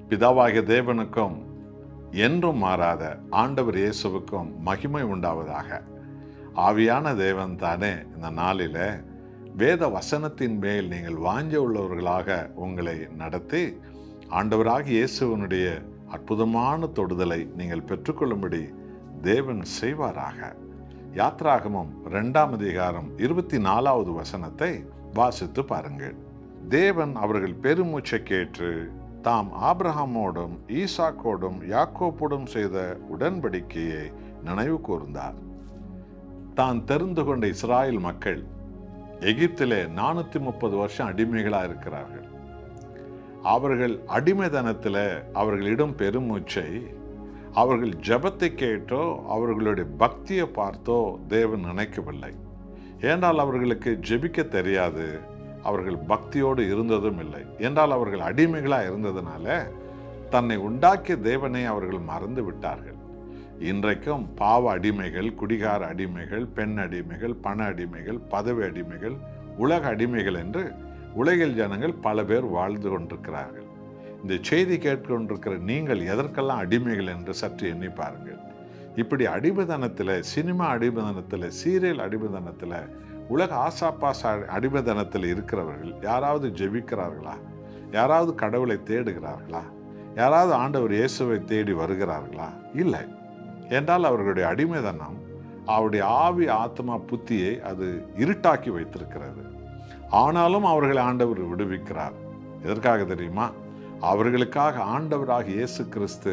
பிதாவாகிய தேவனுக்கும் என்றும் மாறாத ஆண்டவர் இயேசுவுக்கும் மகிமை உண்டாவதாக. ஆவியான தேவன் தானே இந்த நாளில வேத வசனத்தின் மேல் நீங்கள் வாஞ்ச உள்ளவர்களாக உங்களை நடத்தி ஆண்டவராகிய இயேசுவனுடைய அற்புதமான தொடுதலை நீங்கள் பெற்றுக்கொள்ளும்படி தேவன் செய்வாராக. யாத்ராகமம் 2ஆம் அதிகாரம் 24வது வசனத்தை வாசித்து பாருங்கள். தேவன் அவர்கள் பெருமூச்சை கேட்டு தாம் ஆபிரகாமோடும் ஈசாக்கோடும் யாக்கோபோடும் செய்த உடன்படிக்கையை நினைவு கூர்ந்தார். தான் தெரிந்து கொண்ட இஸ்ராயல் மக்கள் எகிப்திலே 430 வருஷம் அடிமைகளாக இருக்கிறார்கள். அவர்கள் அடிமைதனத்தில் அவர்களிடம் பெருமூச்சை அவர்கள் ஜெபத்தை கேட்டோ அவர்களுடைய பக்தியை பார்த்தோ தேவன் நினைக்கவில்லை. ஏனால் அவர்களுக்கு ஜெபிக்க தெரியாது, அவர்கள் பக்தியோடு இருந்ததும் இல்லை. என்றால் அவர்கள் அடிமைகளாக இருந்ததுனால தன்னை உண்டாக்கிய தேவனை அவர்கள் மறந்து விட்டார்கள். இன்றைக்கும் பாவ அடிமைகள், குடிகார அடிமைகள், பெண் அடிமைகள், பண அடிமைகள், பதவி அடிமைகள், உலக அடிமைகள் என்று உலகில் ஜனங்கள் பல பேர் வாழ்ந்து கொண்டிருக்கிறார்கள். இந்த செய்தி கேட்டுக்கொண்டிருக்கிற நீங்கள் எதற்கெல்லாம் அடிமைகள் என்று சற்று எண்ணி பாருங்கள். இப்படி அடிமைதனத்தில், சினிமா அடிமைதனத்தில், சீரியல் அடிமைதனத்தில், உலக ஆசாபாச அடிமைதனத்தில் இருக்கிறவர்கள் யாராவது ஜெபிக்கிறார்களா? யாராவது கடவுளை தேடுகிறார்களா? யாராவது ஆண்டவர் இயேசுவை தேடி வருகிறார்களா? இல்லை. என்றால் அவர்களுடைய அடிமைதனம் அவருடைய ஆவி, ஆத்மா, புத்தியை அது இருட்டாக்கி வைத்திருக்கிறது. ஆனாலும் அவர்களை ஆண்டவர் விடுவிக்கிறார். எதற்காக தெரியுமா? அவர்களுக்காக ஆண்டவராக இயேசு கிறிஸ்து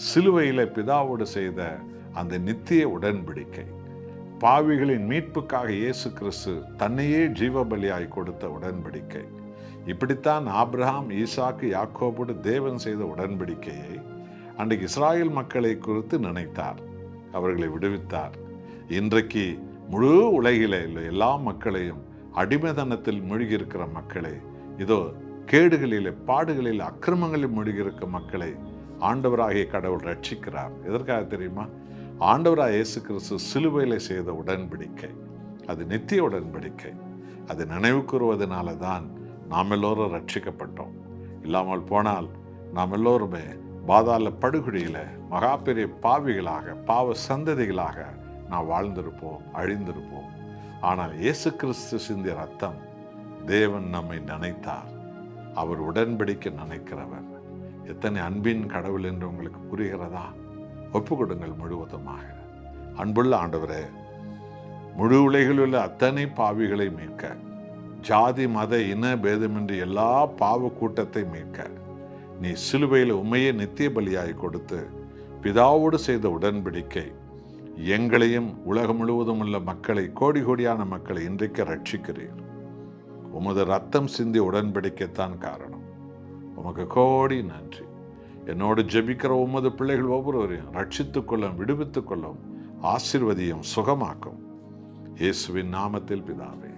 சிலுவையிலே பிதாவோடு செய்த அந்த நித்திய உடன்படிக்கை, பாவிகளின் மீட்புக்காக இயேசு கிறிஸ்து தன்னையே ஜீவபலியாய் கொடுத்த உடன்படிக்கை. இப்படித்தான் ஆபிரகாம், ஈசாக்கு, யாக்கோபோடு தேவன் செய்த உடன்படிக்கையை அன்றைக்கு இஸ்ராயல் மக்களை குறித்து நினைத்தார், அவர்களை விடுவித்தார். இன்றைக்கு முழு உலகிலே எல்லா மக்களையும், அடிமைதனத்தில் மூழ்கியிருக்கிற மக்களை, இதோ கேடுகளிலே, பாடுகளில், அக்கிரமங்களில் மூழ்கியிருக்கிற மக்களை ஆண்டவராகிய கடவுள் ரட்சிக்கிறார். எதற்காக தெரியுமா? ஆண்டவராக இயேசு கிறிஸ்து சிலுவையிலே செய்த உடன்படிக்கை, அது நித்திய உடன்படிக்கை. அது நினைவு கூறுவதனால தான் நாம் எல்லோரும் ரட்சிக்கப்பட்டோம். இல்லாமல் போனால் நாம் எல்லோருமே பாதாள படுகொலியில மகா பெரிய பாவிகளாக, பாவ சந்ததிகளாக நாம் வாழ்ந்திருப்போம், அழிந்திருப்போம். ஆனால் இயேசு கிறிஸ்து சிந்திய ரத்தம், தேவன் நம்மை நினைத்தார். அவர் உடன்படிக்கை நினைக்கிறவர். எத்தனை அன்பின் கடவுள் என்று உங்களுக்கு புரிகிறதா? ஒப்பு கொடுங்கள் முழுவதுமாக. அன்புள்ள ஆண்டவரே, முழு உலகில் உள்ள அத்தனை பாவிகளை மீட்க, ஜாதி மத இன பேதமின்றி எல்லா பாவ கூட்டத்தை மீட்க நீ சிலுவையில் உண்மையே நித்திய பலியாய் கொடுத்து பிதாவோடு செய்த உடன்படிக்கை எங்களையும் உலகம் முழுவதும் உள்ள மக்களை, கோடி கோடியான மக்களை இன்றைக்கு ரட்சிக்கிறீர். உமது ரத்தம் சிந்தி உடன்படிக்கைத்தான் காரணம். உமக்கு கோடி நன்றி. என்னோடு ஜெபிக்கிற உமது பிள்ளைகள் ஒவ்வொருவரையும் ரட்சித்துக் கொள்ளும், விடுவித்துக் கொள்ளும், ஆசீர்வதியும், சுகமாக்கும். இயேசுவின் நாமத்தில் பிதாவே.